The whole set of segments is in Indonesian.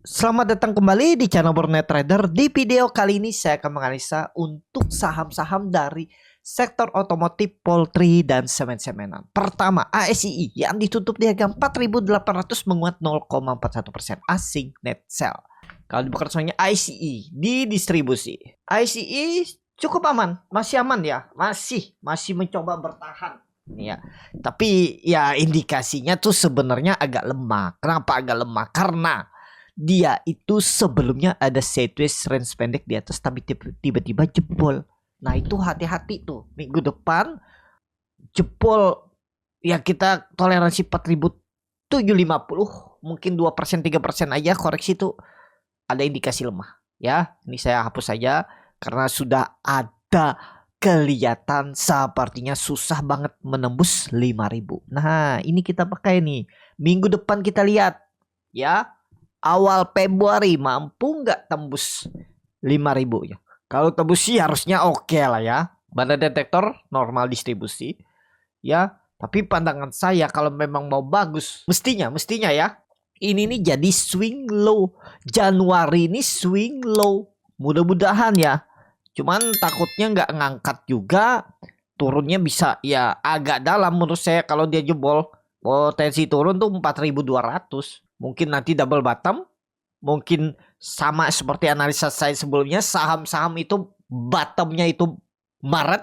Selamat datang kembali di channel Bornet Trader. Di video kali ini saya akan menganalisa untuk saham-saham dari sektor otomotif, poultry, dan semen-semenan. Pertama, ASII yang ditutup di harga 4.800 menguat 0,41%. Asing net sell. Kalau dibuka soalnya ICE di distribusi. ICE cukup aman, masih aman ya, masih mencoba bertahan. Ya, tapi ya indikasinya tuh sebenarnya agak lemah. Kenapa agak lemah? Karena dia itu sebelumnya ada sideways range pendek di atas tapi tiba-tiba jebol. Nah itu hati-hati tuh, minggu depan jebol ya, kita toleransi 4.750, mungkin 2% 3% aja koreksi itu ada indikasi lemah ya. Ini saya hapus saja karena sudah ada kelihatan sepertinya susah banget menembus 5.000. Nah ini kita pakai nih, minggu depan kita lihat ya. Awal Februari mampu nggak tembus 5.000 ya? Kalau tembus sih harusnya oke lah ya. Banda detektor normal distribusi ya. Tapi pandangan saya kalau memang mau bagus, mestinya ya. Ini nih jadi swing low. Januari ini swing low. Mudah-mudahan ya. Cuman takutnya nggak ngangkat juga. Turunnya bisa ya agak dalam menurut saya kalau dia jebol. Potensi turun tuh 4.200. Mungkin nanti double bottom, mungkin sama seperti analisa saya sebelumnya, saham-saham itu bottomnya itu Maret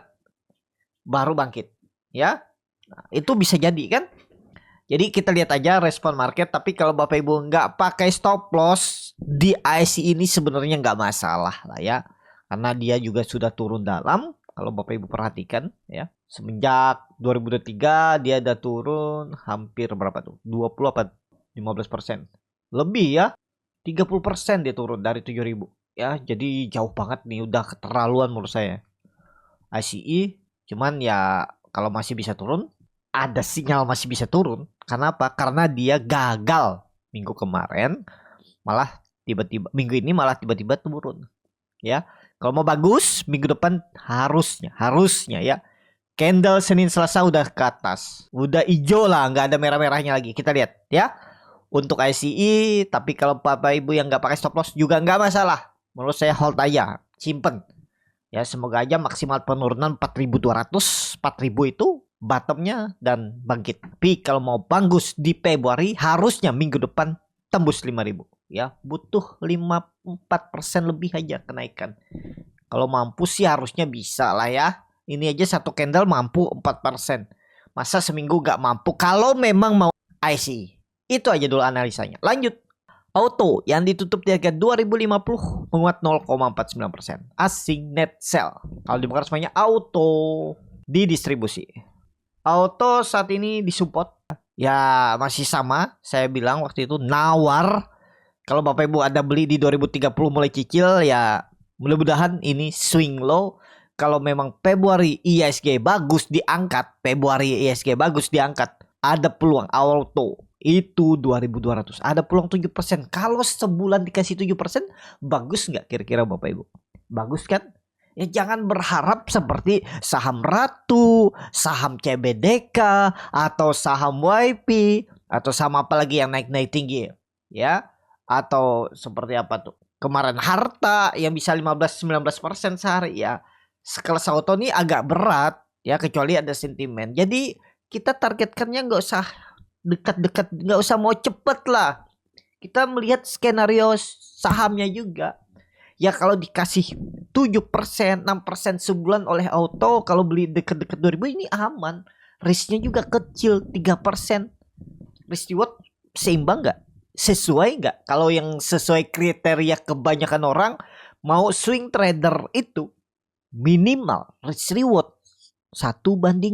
baru bangkit ya. Nah, itu bisa jadi kan. Jadi kita lihat aja respon market. Tapi kalau Bapak Ibu nggak pakai stop loss di IC ini sebenarnya nggak masalah lah ya, karena dia juga sudah turun dalam. Kalau Bapak Ibu perhatikan ya, semenjak 2023 dia udah turun hampir berapa tuh, 20 apa 15% lebih ya, 30% dia turun dari 7.000 ya. Jadi jauh banget nih, udah keterlaluan menurut saya ICE. Cuman ya kalau masih bisa turun, ada sinyal masih bisa turun. Kenapa? Karena dia gagal minggu kemarin, malah tiba-tiba minggu ini malah tiba-tiba turun ya. Kalau mau bagus minggu depan harusnya ya, candle Senin Selasa udah ke atas, udah hijau lah, nggak ada merah-merahnya lagi. Kita lihat ya untuk ICE. Tapi kalau Bapak Ibu yang nggak pakai stop loss juga nggak masalah. Menurut saya hold aja, simpen ya. Semoga aja maksimal penurunan 4.200, 4.000 itu bottomnya dan bangkit. Tapi kalau mau bagus di Februari harusnya minggu depan tembus 5.000 ya. Butuh 54% lebih aja kenaikan. Kalau mampu sih harusnya bisa lah ya. Ini aja satu candle mampu 4%. Masa seminggu nggak mampu kalau memang mau IC. Itu aja dulu analisanya. Lanjut. Auto yang ditutup di harga 2050 menguat 0,49%. Asing net sell. Kalau dibuka semuanya auto di distribusi. Auto saat ini disupport. Ya masih sama. Saya bilang waktu itu nawar. Kalau Bapak Ibu ada beli di 2030 mulai cicil ya, mudah-mudahan ini swing low. Kalau memang Februari ISG bagus diangkat, ada peluang auto itu 2.200. Ada peluang 7%. Kalau sebulan dikasih 7%, bagus nggak kira-kira Bapak Ibu? Bagus kan? Ya jangan berharap seperti saham Ratu, saham CBDK, atau saham YP, atau saham apa lagi yang naik-naik tinggi ya. Atau seperti apa tuh kemarin Harta yang bisa 15-19% sehari ya. Sekelas auto ini agak berat ya, kecuali ada sentimen. Jadi kita targetkannya nggak usah dekat-dekat, nggak usah mau cepet lah. Kita melihat skenario sahamnya juga ya. Kalau dikasih 7%, 6% sebulan oleh auto, kalau beli deket-deket 2.000 ini aman. Risknya juga kecil, 3%. Risk reward seimbang nggak? Sesuai nggak? Kalau yang sesuai kriteria kebanyakan orang mau swing trader itu minimal risk reward 1:2,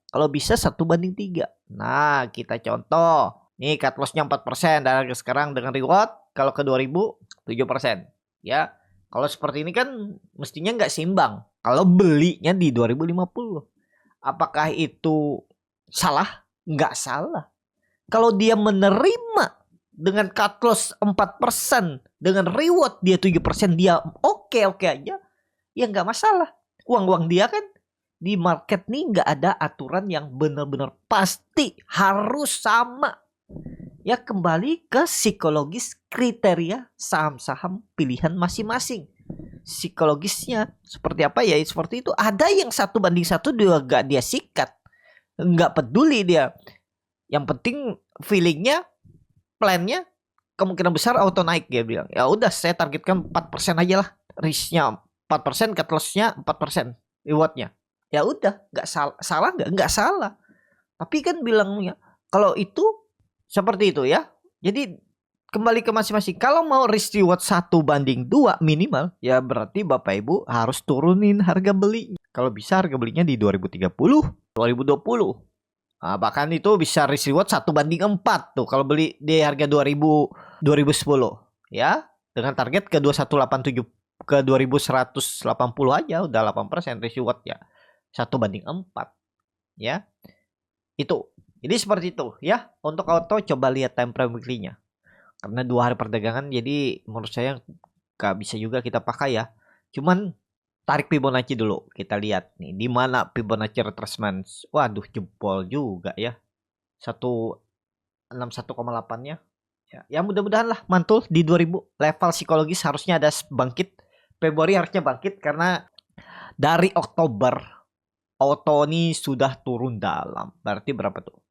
kalau bisa 1:3. Nah kita contoh nih, cut lossnya 4% dari sekarang dengan reward kalau ke 2.000 7% ya. Kalau seperti ini kan mestinya nggak seimbang kalau belinya di 2050. Apakah itu salah? Nggak salah. Kalau dia menerima dengan cut loss 4%, dengan reward dia 7%, dia oke aja. Ya nggak masalah. Uang-uang dia kan di market nih nggak ada aturan yang benar-benar pasti harus sama. Ya kembali ke psikologis kriteria saham-saham pilihan masing-masing. Psikologisnya seperti apa ya? Seperti itu. Ada yang 1:1 juga gak dia sikat, nggak peduli dia. Yang penting feelingnya, plannya kemungkinan besar auto naik, dia bilang. Ya udah, saya targetkan 4% aja lah, risknya 4%, cut lossnya 4%, rewardnya. Ya udah, nggak salah nggak salah. Tapi kan bilangnya kalau itu seperti itu ya. Jadi kembali ke masing-masing. Kalau mau risk reward 1:2 minimal, ya berarti Bapak Ibu harus turunin harga beli. Kalau bisa harga belinya di 2030, 2020. Nah, bahkan itu bisa risk reward 1:4 tuh kalau beli di harga 2010 ya, dengan target ke 2187 ke 2180 aja udah 8% risk reward ya. 1:4 ya. Itu. Jadi seperti itu ya. Untuk auto coba lihat time frame weekly-nya. Karena 2 hari perdagangan, jadi menurut saya gak bisa juga kita pakai ya. Cuman tarik Fibonacci dulu. Kita lihat nih di mana Fibonacci retracement. Waduh, jempol juga ya. 161,8-nya. Ya mudah-mudahan lah mantul di 2000. Level psikologis harusnya ada bangkit. Februari harusnya bangkit karena dari Oktober auto ini sudah turun dalam. Berarti berapa tuh?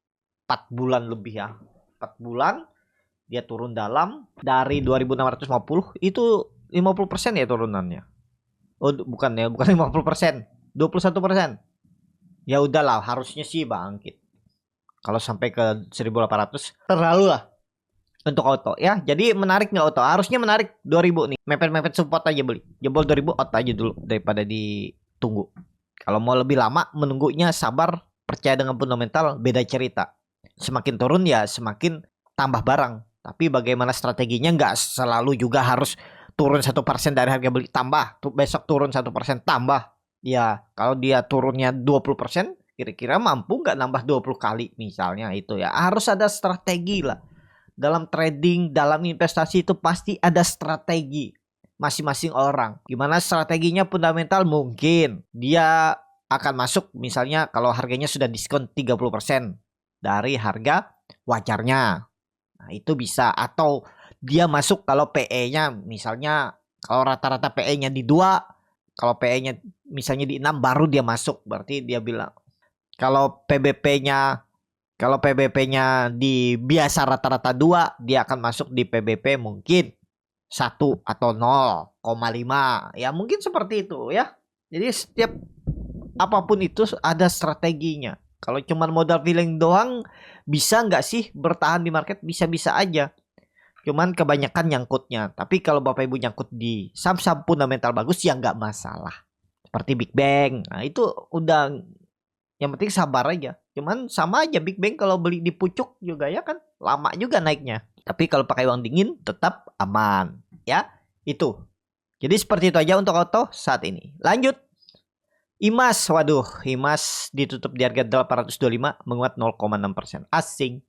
4 bulan lebih ya. 4 bulan dia turun dalam dari 2650 itu 50% ya turunannya. Oh, bukan ya, bukan 50%, 21%. Ya udahlah, harusnya sih bangkit. Kalau sampai ke 1800 terlalu lah untuk auto ya. Jadi menarik nih auto. Harusnya menarik 2000 nih. Mepet-mepet support aja beli. Jebol 2000 auto aja dulu daripada ditunggu. Kalau mau lebih lama menunggunya, sabar, percaya dengan fundamental, beda cerita. Semakin turun ya semakin tambah barang. Tapi bagaimana strateginya, nggak selalu juga harus turun 1% dari harga beli tambah. Besok turun 1% tambah. Ya kalau dia turunnya 20%, kira-kira mampu nggak nambah 20 kali misalnya itu ya. Harus ada strategi lah. Dalam trading, dalam investasi itu pasti ada strategi masing-masing orang. Gimana strateginya fundamental, mungkin dia akan masuk misalnya kalau harganya sudah diskon 30% dari harga wajarnya. Nah, itu bisa. Atau dia masuk kalau PE-nya misalnya, kalau rata-rata PE-nya di 2, kalau PE-nya misalnya di 6 baru dia masuk. Berarti dia bilang kalau PBP-nya di biasa rata-rata 2, dia akan masuk di PBP mungkin 1 atau 0,5. Ya mungkin seperti itu ya. Jadi setiap apapun itu ada strateginya. Kalau cuma modal feeling doang, bisa nggak sih bertahan di market? Bisa-bisa aja. Cuman kebanyakan nyangkutnya. Tapi kalau Bapak Ibu nyangkut di saham-saham fundamental bagus, ya nggak masalah. Seperti Big Bang. Nah itu udah, yang penting sabar aja. Cuman sama aja Big Bang kalau beli di pucuk juga ya kan. Lama juga naiknya. Tapi kalau pakai uang dingin tetap aman. Ya itu. Jadi seperti itu aja untuk auto saat ini. Lanjut. IMAS, waduh, IMAS ditutup di harga 825, menguat 0,6%. Asing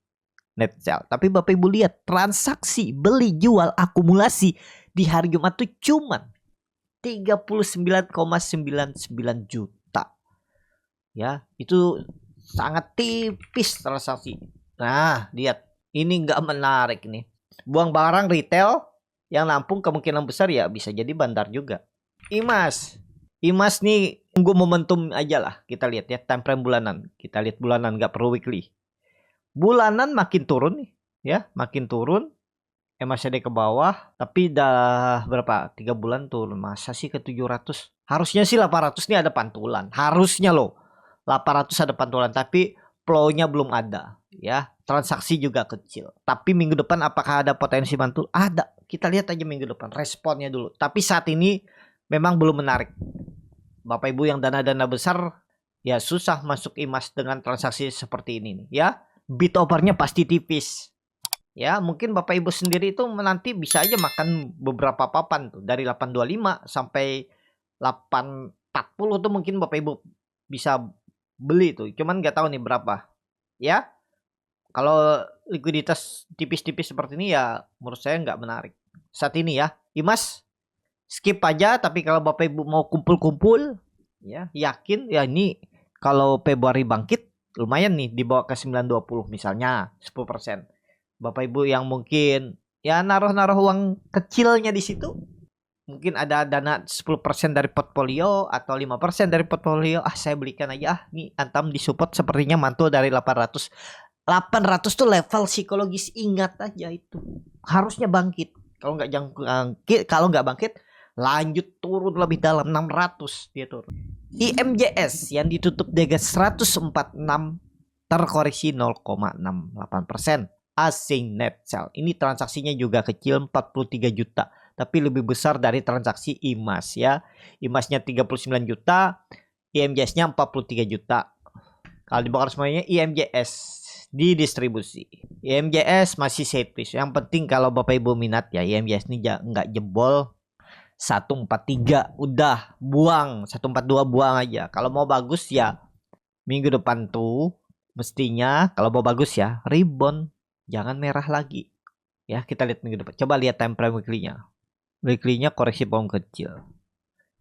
net sell. Tapi Bapak Ibu lihat transaksi beli jual akumulasi di hari Jumat tuh cuman 39,99 juta. Ya, itu sangat tipis transaksi. Nah, lihat, ini nggak menarik nih. Buang barang retail yang nampung kemungkinan besar ya bisa jadi bandar juga. IMAS nih tunggu momentum aja lah. Kita lihat ya time frame bulanan. Kita lihat bulanan, nggak perlu weekly. Bulanan makin turun nih ya, makin turun. MACD ke bawah, tapi dah berapa? 3 bulan turun. Masa sih ke 700? Harusnya sih 800 nih ada pantulan. Harusnya loh. 800 ada pantulan, tapi flow-nya belum ada ya. Transaksi juga kecil. Tapi minggu depan apakah ada potensi mantul? Ada. Kita lihat aja minggu depan responnya dulu. Tapi saat ini memang belum menarik. Bapak Ibu yang dana-dana besar ya susah masuk IMAS dengan transaksi seperti ini nih ya. Bid overnya pasti tipis. Ya, mungkin Bapak Ibu sendiri itu nanti bisa aja makan beberapa papan tuh dari 825 sampai 840 tuh mungkin Bapak Ibu bisa beli tuh. Cuman nggak tahu nih berapa. Ya. Kalau likuiditas tipis-tipis seperti ini ya menurut saya nggak menarik. Saat ini ya, IMAS skip aja. Tapi kalau Bapak Ibu mau kumpul-kumpul ya, yakin ya ini kalau Februari bangkit lumayan nih dibawa ke 920 misalnya 10%. Bapak Ibu yang mungkin ya naruh-naruh uang kecilnya di situ, mungkin ada dana 10% dari portfolio atau 5% dari portfolio. Saya belikan aja. Nih Antam disupport sepertinya mantul dari 800. 800 tuh level psikologis, ingat aja itu. Harusnya bangkit. Kalau nggak bangkit, lanjut turun lebih dalam 600 dia turun. IMJS yang ditutup di 146 terkoreksi 0,68%. Asing net sell. Ini transaksinya juga kecil 43 juta, tapi lebih besar dari transaksi IMAS ya. IMASnya 39 juta, IMJS-nya 43 juta. Kalau dibongkar semuanya IMJS di distribusi. IMJS masih sideways. Yang penting kalau Bapak Ibu minat ya, IMJS ini nggak jebol 143, udah buang. 142 buang aja. Kalau mau bagus ya minggu depan tuh mestinya kalau mau bagus ya rebound, jangan merah lagi. Ya, kita lihat minggu depan. Coba lihat time frame weekly-nya. Weekly-nya koreksi volume kecil.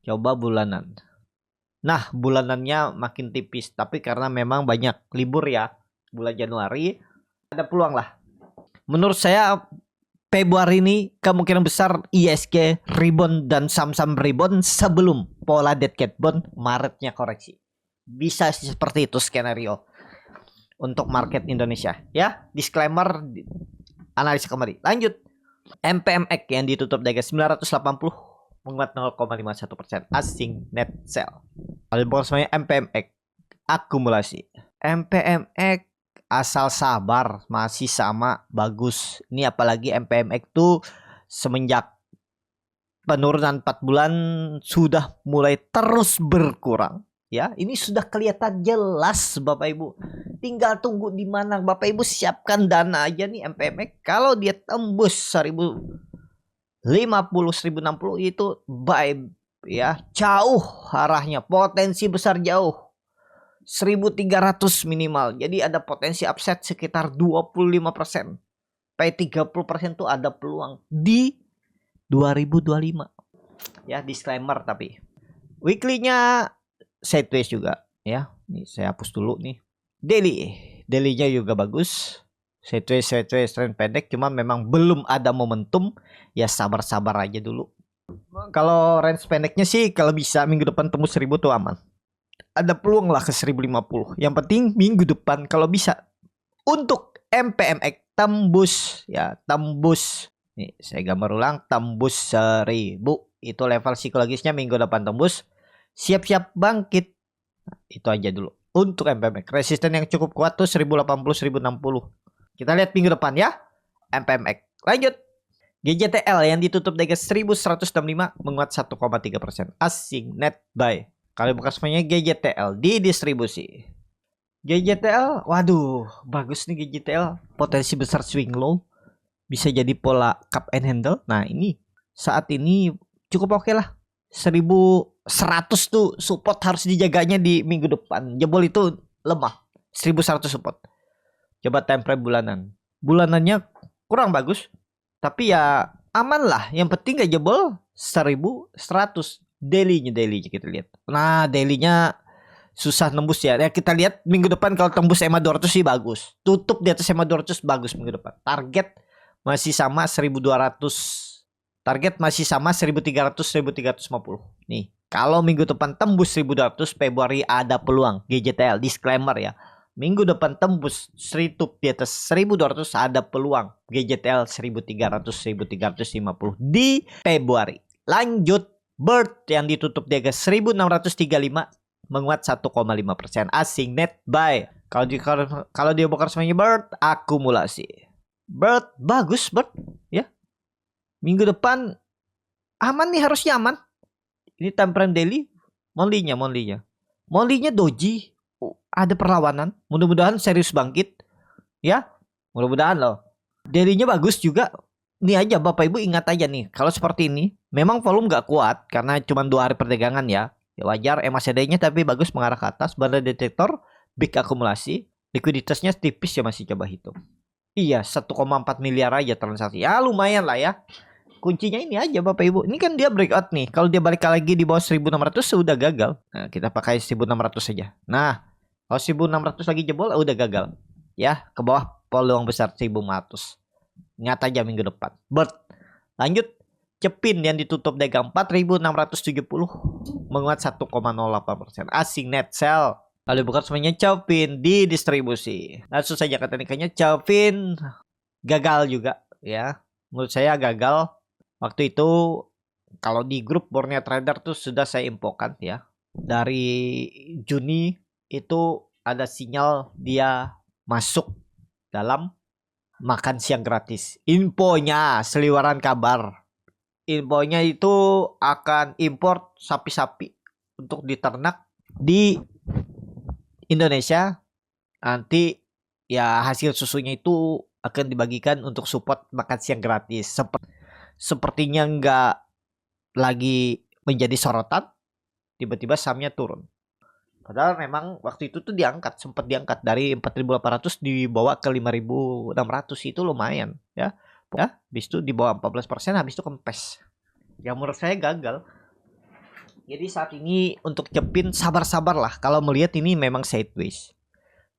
Coba bulanan. Nah, bulanannya makin tipis, tapi karena memang banyak libur ya. Bulan Januari ada peluang lah. Menurut saya Februari ini kemungkinan besar ISG rebound dan saham-saham rebound sebelum pola dead cat bond Maretnya koreksi. Bisa seperti itu skenario untuk market Indonesia ya. Disclaimer analisa kembali. Lanjut. MPMX yang ditutup di 980 menguat 0,51%. Asing net sell. Kalau semuanya MPMX akumulasi. MPMX asal sabar, masih sama bagus. Ini apalagi MPMX tuh semenjak penurunan 4 bulan sudah mulai terus berkurang. Ya, ini sudah kelihatan jelas Bapak Ibu. Tinggal tunggu di mana. Bapak Ibu siapkan dana aja nih MPMX. Kalau dia tembus 1050, 1060 itu buy ya. Jauh arahnya, potensi besar jauh. 1300 minimal. Jadi ada potensi upside sekitar 25%. Sampai 30% tuh ada peluang di 2025. Ya, disclaimer tapi. Weekly-nya sideways juga ya. Nih saya hapus dulu nih. Daily-nya juga bagus. Sideways trend pendek, cuma memang belum ada momentum. Ya sabar-sabar aja dulu. Kalau range pendeknya sih kalau bisa minggu depan tembus 1000 tuh aman. Ada peluang lah ke 1050. Yang penting minggu depan kalau bisa untuk MPMX tembus ya, tembus. Nih saya gambar ulang, tembus 1000. Itu level psikologisnya minggu depan tembus. Siap-siap bangkit. Nah, itu aja dulu untuk MPMX. Resisten yang cukup kuat tuh 1080, 1060. Kita lihat minggu depan ya. MPMX. Lanjut. GJTL yang ditutup di 1165 menguat 1,3%. Asing net buy. Kalau bukan semuanya GJTL di distribusi. GJTL, waduh, bagus nih GJTL. Potensi besar swing low. Bisa jadi pola cup and handle. Nah, ini saat ini cukup oke lah. 1100 tuh support harus dijaganya di minggu depan. Jebol itu lemah. 1100 support. Coba time frame bulanan. Bulanannya kurang bagus. Tapi ya aman lah. Yang penting gak jebol 1100. Daily-nya kita lihat. Nah, daily-nya susah nembus ya. Ya kita lihat minggu depan kalau tembus EMA 200 sih bagus. Tutup di atas EMA 200 bagus minggu depan. Target masih sama 1200. Target masih sama 1300, 1350. Nih, kalau minggu depan tembus 1200, Februari ada peluang. GJTL disclaimer ya. Minggu depan tembus tutup di atas 1200 ada peluang. GJTL 1300, 1350 di Februari. Lanjut, Bird yang ditutup di atas 1635 menguat 1,5%. Asing net buy. Kalau dia bongkar semuanya Bird akumulasi. Bird bagus Bird ya. Minggu depan aman nih, harusnya aman. Ini time frame daily. Monlinya doji. Ada perlawanan. Mudah-mudahan serius bangkit. Ya. Mudah-mudahan loh. Daily-nya bagus juga. Ini aja Bapak Ibu ingat aja nih. Kalau seperti ini. Memang volume gak kuat. Karena cuma 2 hari perdagangan ya. Ya wajar. MACD-nya tapi bagus mengarah ke atas. Barang detektor. Big akumulasi. Likuiditasnya tipis ya, masih coba hitung. Iya 1,4 miliar aja transaksi. Ya lumayan lah ya. Kuncinya ini aja Bapak Ibu. Ini kan dia breakout nih. Kalau dia balik lagi di bawah 1600 sudah gagal. Nah, kita pakai 1600 saja. Nah, kalau 1600 lagi jebol udah gagal. Ya, ke bawah peluang besar 1500. Ingat aja minggu depan. Lanjut. Cepin yang ditutup dagang 4.670 menguat 1,08%. Asing net sell. Lalu bukan semuanya Cepin di distribusi. Langsung saja kata nikahnya Cepin gagal juga ya. Menurut saya gagal. Waktu itu kalau di grup Borneo Trader tuh sudah saya infokan ya. Dari Juni itu ada sinyal dia masuk dalam makan siang gratis. Infonya seliwaran kabar. Infonya itu akan import sapi-sapi untuk diternak di Indonesia. Nanti ya hasil susunya itu akan dibagikan untuk support makan siang gratis. Sepertinya nggak lagi menjadi sorotan. Tiba-tiba sahamnya turun. Padahal memang waktu itu tuh sempat diangkat dari 4.800 dibawa ke 5.600, itu lumayan ya. Habis itu di bawah 14%, habis itu kempes. Ya menurut saya gagal. Jadi saat ini untuk Cepin sabar-sabar lah. Kalau melihat ini memang sideways.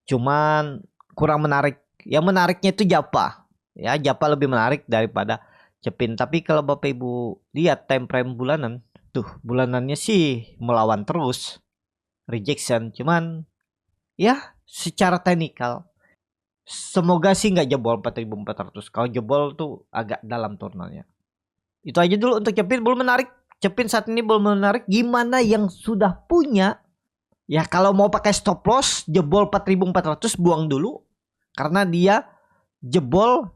Cuman kurang menarik. Yang menariknya itu Japa. Ya, Japa lebih menarik daripada Cepin. Tapi kalau Bapak Ibu lihat time frame bulanan, tuh bulanannya sih melawan terus. Rejection. Cuman ya secara teknikal semoga sih nggak jebol 4.400. Kalau jebol tuh agak dalam turnalnya. Itu aja dulu untuk Cepin, belum menarik. Cepin saat ini belum menarik. Gimana yang sudah punya? Ya kalau mau pakai stop loss jebol 4.400 buang dulu. Karena dia jebol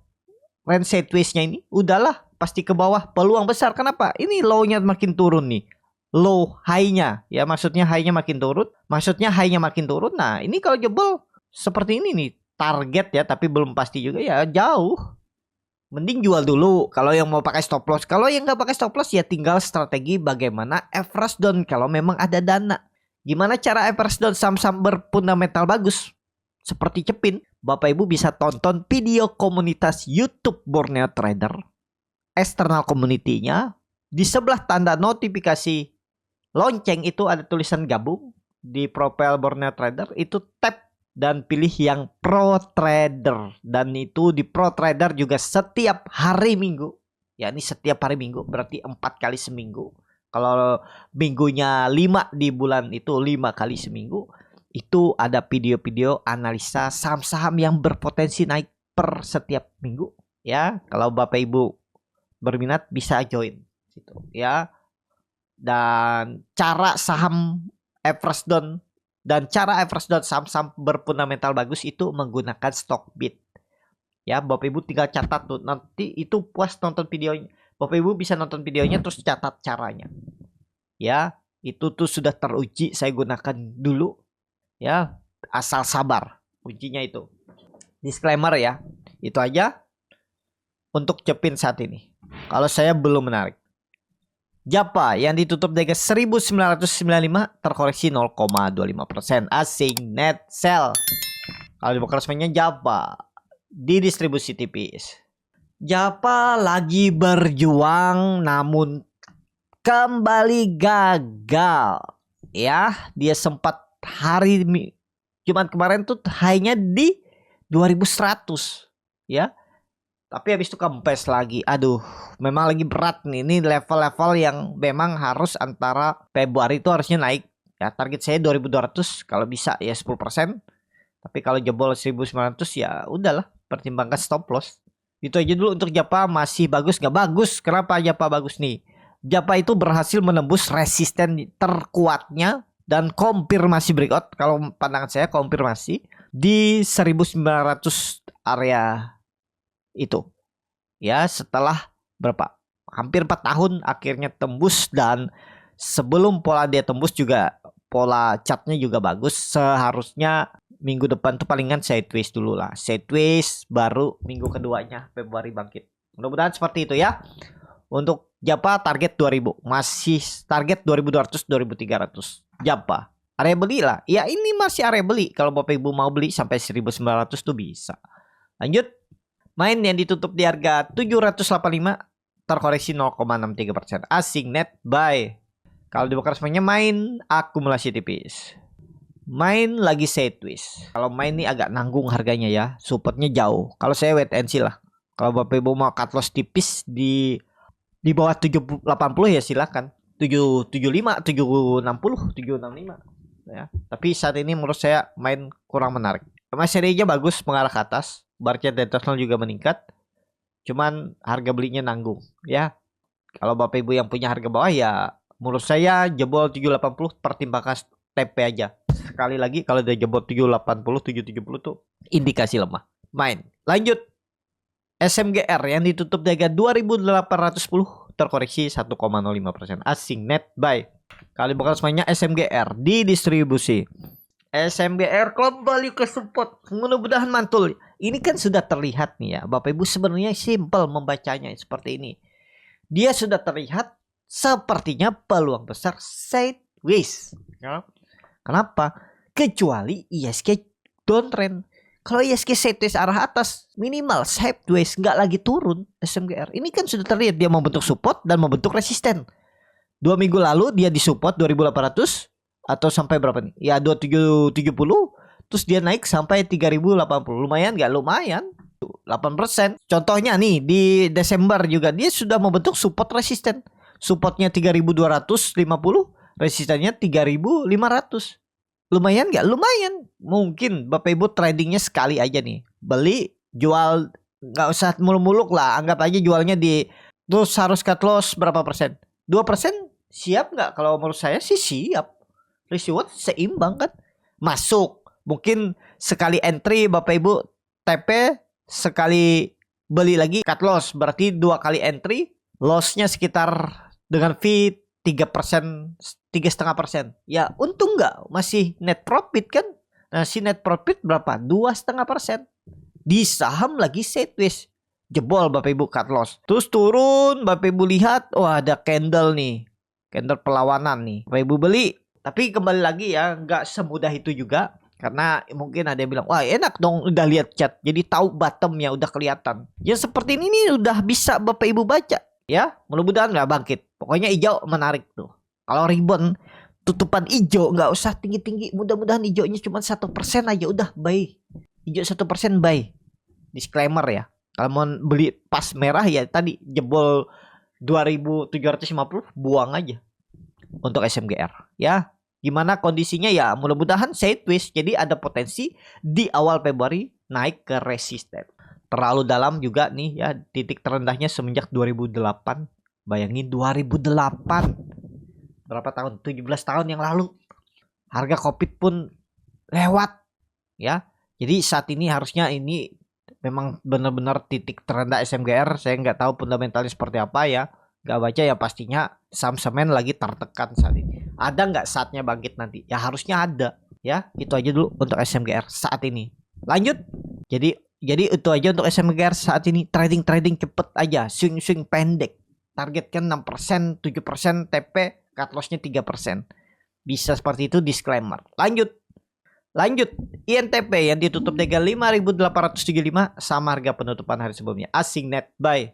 range sideways-nya ini. Udahlah pasti ke bawah. Peluang besar. Kenapa? Ini low-nya makin turun nih. Low high-nya. Ya maksudnya high-nya makin turun. Maksudnya high-nya makin turun. Nah ini kalau jebol seperti ini nih. Target ya, tapi belum pasti juga ya, jauh. Mending jual dulu kalau yang mau pakai stop loss. Kalau yang nggak pakai stop loss ya tinggal strategi bagaimana average down kalau memang ada dana. Gimana cara average down saham-saham berfundamental bagus seperti Cepin? Bapak Ibu bisa tonton video komunitas YouTube Borneo Trader, external community-nya. Di sebelah tanda notifikasi lonceng itu ada tulisan gabung. Di profile Borneo Trader itu tap dan pilih yang Pro Trader. Dan itu di Pro Trader juga setiap hari Minggu. Ya ini setiap hari Minggu berarti 4 kali seminggu. Kalau minggunya 5 di bulan itu 5 kali seminggu. Itu ada video-video analisa saham-saham yang berpotensi naik per setiap minggu. Ya kalau Bapak Ibu berminat bisa join gitu ya. Dan cara saham average down dan cara average down saham-saham berfundamental bagus itu menggunakan stock bid. Ya, Bapak Ibu tinggal catat tuh. Nanti itu puas nonton videonya. Bapak Ibu bisa nonton videonya terus catat caranya. Ya, itu tuh sudah teruji saya gunakan dulu. Ya, asal sabar. Kuncinya itu. Disclaimer ya. Itu aja untuk Cepin saat ini. Kalau saya belum menarik. Japa yang ditutup dengan 1995 terkoreksi 0,25%. Asing net sell. Kalau di resminya Japa di distribusi tipis. Japa lagi berjuang namun kembali gagal. Ya, dia sempat hari Jumat kemarin tuh high-nya di 2100 ya. Tapi habis itu kempes lagi. Aduh, memang lagi berat nih. Ini level-level yang memang harus antara Februari itu harusnya naik. Ya, target saya 2200 kalau bisa ya 10%. Tapi kalau jebol 1900 ya udahlah, pertimbangkan stop loss. Itu aja dulu untuk Japa. Masih bagus nggak bagus? Kenapa Japa bagus nih? Japa itu berhasil menembus resisten terkuatnya dan konfirmasi breakout. Kalau pandangan saya konfirmasi di 1900 area itu ya, setelah berapa hampir 4 tahun akhirnya tembus. Dan sebelum pola dia tembus juga pola chartnya juga bagus. Seharusnya minggu depan tuh palingan sideways dulu lah, sideways baru minggu keduanya Februari bangkit. Mudah-mudahan seperti itu ya. Untuk Japa target 2000, masih target 2200 2300 Japa. Area beli lah ya, ini masih area beli. Kalau Bapak Ibu mau beli sampai 1900 tuh bisa. Lanjut. Main yang ditutup di harga 785 terkoreksi 0,63%. Asing net buy. Kalau di resminya main akumulasi tipis. Main lagi sideways. Kalau main ini agak nanggung harganya ya. Supportnya jauh. Kalau saya wait and see lah. Kalau Bapak Ibu mau cut loss tipis di bawah 780 ya silakan. 775, 760, 765 ya. Tapi saat ini menurut saya main kurang menarik. MACD-nya bagus mengarah ke atas, bar chart internasional juga meningkat. Cuman harga belinya nanggung ya. Kalau Bapak Ibu yang punya harga bawah ya menurut saya jebol 780 pertimbangkan TP aja. Sekali lagi kalau dia jebol 780, 770 tuh indikasi lemah. Main. Lanjut. SMGR yang ditutup di harga 2810 terkoreksi 1,05%. Asing net buy. Kali bakal semuanya SMGR di distribusi. SMGR kembali ke support. Mudah-mudahan mantul. Ini kan sudah terlihat nih ya. Bapak Ibu sebenarnya simple membacanya seperti ini. Dia sudah terlihat sepertinya peluang besar sideways. Kenapa? Kecuali ISG downtrend. Kalau ISG sideways arah atas, minimal sideways, nggak lagi turun SMGR. Ini kan sudah terlihat dia membentuk support dan membentuk resisten. 2 minggu lalu dia disupport 2800 atau sampai berapa nih? Ya 2770, terus dia naik sampai 3080. Lumayan nggak? Lumayan. 8%. Contohnya nih di Desember juga dia sudah membentuk support resisten. Supportnya 3250, resistennya 3500. Lumayan nggak? Lumayan. Mungkin Bapak Ibu tradingnya sekali aja nih. Beli, jual, nggak usah muluk-muluk lah. Anggap aja jualnya di, terus harus cut loss berapa persen? 2%? Siap nggak? Kalau menurut saya sih siap. Risk reward seimbang kan. Masuk. Mungkin sekali entry Bapak Ibu TP, sekali beli lagi cut loss. Berarti 2 kali entry. Lossnya sekitar dengan fee 3%, 3,5%. Ya untung nggak? Masih net profit kan? Nah si net profit berapa? 2,5%. Di saham lagi sideways. Jebol Bapak Ibu cut loss. Terus turun Bapak Ibu lihat. Wah ada candle nih. Candle perlawanan nih. Bapak Ibu beli. Tapi kembali lagi ya. Nggak semudah itu juga. Karena mungkin ada yang bilang. Wah enak dong udah lihat chart. Jadi tahu bottomnya udah kelihatan. Ya seperti ini nih udah bisa Bapak Ibu baca. Ya mudah-mudahan nggak bangkit. Pokoknya hijau menarik tuh. Kalau rebound tutupan hijau nggak usah tinggi-tinggi. Mudah-mudahan hijaunya cuma 1% aja udah buy. Hijau 1% buy. Disclaimer ya. Kalau mau beli pas merah ya tadi jebol 2750 buang aja untuk SMGR ya. Gimana kondisinya ya mudah-mudahan sideways. Jadi ada potensi di awal Februari naik ke resisten. Terlalu dalam juga nih ya, titik terendahnya semenjak 2008. Bayangin 2008. Berapa tahun? 17 tahun yang lalu. Harga Covid pun lewat ya. Jadi saat ini harusnya ini memang benar-benar titik terendah SMGR. Saya nggak tahu fundamentalnya seperti apa ya. Nggak baca ya pastinya saham semen lagi tertekan saat ini. Ada nggak saatnya bangkit nanti? Ya harusnya ada. Ya itu aja dulu untuk SMGR saat ini. Lanjut. Jadi itu aja untuk SMGR saat ini. Trading cepet aja. Swing pendek. Targetkan 6%, 7% TP. Cut lossnya 3%. Bisa seperti itu disclaimer. Lanjut, INTP yang ditutup dengan 5.875 sama harga penutupan hari sebelumnya. Asing net buy.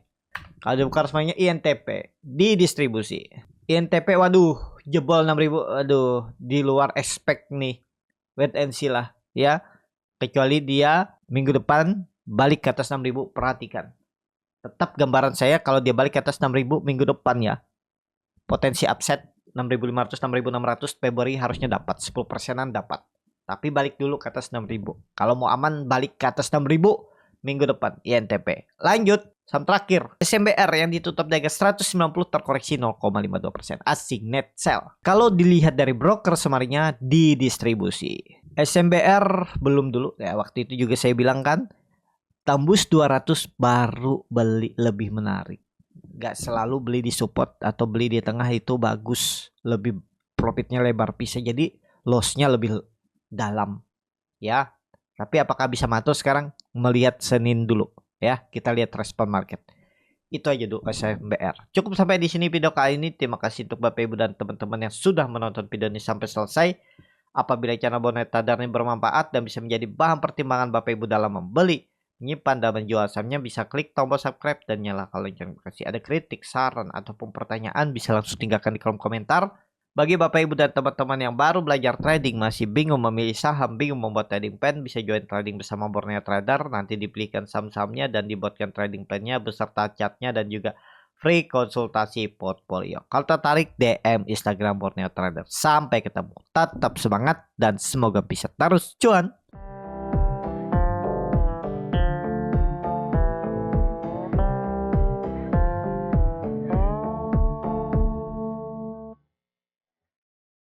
Kalau dibuka semuanya INTP di distribusi. INTP waduh, jebol 6.000. Aduh, di luar expect nih. Wait and see lah ya. Kecuali dia minggu depan balik ke atas 6.000, perhatikan. Tetap gambaran saya kalau dia balik ke atas 6.000 minggu depan ya. Potensi upset 6.500, 6.600 Februari harusnya dapat 10%-an dapat. Tapi balik dulu ke atas 6.000. Kalau mau aman balik ke atas 6.000 minggu depan INTP. Lanjut, saham terakhir SMBR yang ditutup di harga 190 terkoreksi 0,52%. Asing net sell. Kalau dilihat dari broker semarinya di distribusi. SMBR belum dulu ya, waktu itu juga saya bilang kan tembus 200 baru beli lebih menarik. Gak selalu beli di support atau beli di tengah itu bagus, lebih profitnya lebar, bisa jadi lossnya lebih dalam ya. Tapi apakah bisa mantul sekarang? Melihat Senin dulu ya. Kita lihat respon market. Itu aja dulu SMBR. Cukup sampai di sini video kali ini. Terima kasih untuk Bapak Ibu dan teman-teman yang sudah menonton video ini sampai selesai. Apabila channel Bonet Tradar ini bermanfaat dan bisa menjadi bahan pertimbangan Bapak Ibu dalam membeli, menyimpan dan menjual sahamnya, bisa klik tombol subscribe dan nyalakan lonceng notifikasi. Ada kritik, saran ataupun pertanyaan bisa langsung tinggalkan di kolom komentar. Bagi Bapak Ibu dan teman-teman yang baru belajar trading, masih bingung memilih saham, bingung membuat trading plan, bisa join trading bersama Borneo Trader. Nanti dipilihkan saham-sahamnya dan dibuatkan trading plan-nya beserta chartnya dan juga free konsultasi portfolio. Kalau tertarik, DM Instagram Borneo Trader. Sampai ketemu. Tetap semangat dan semoga bisa terus cuan.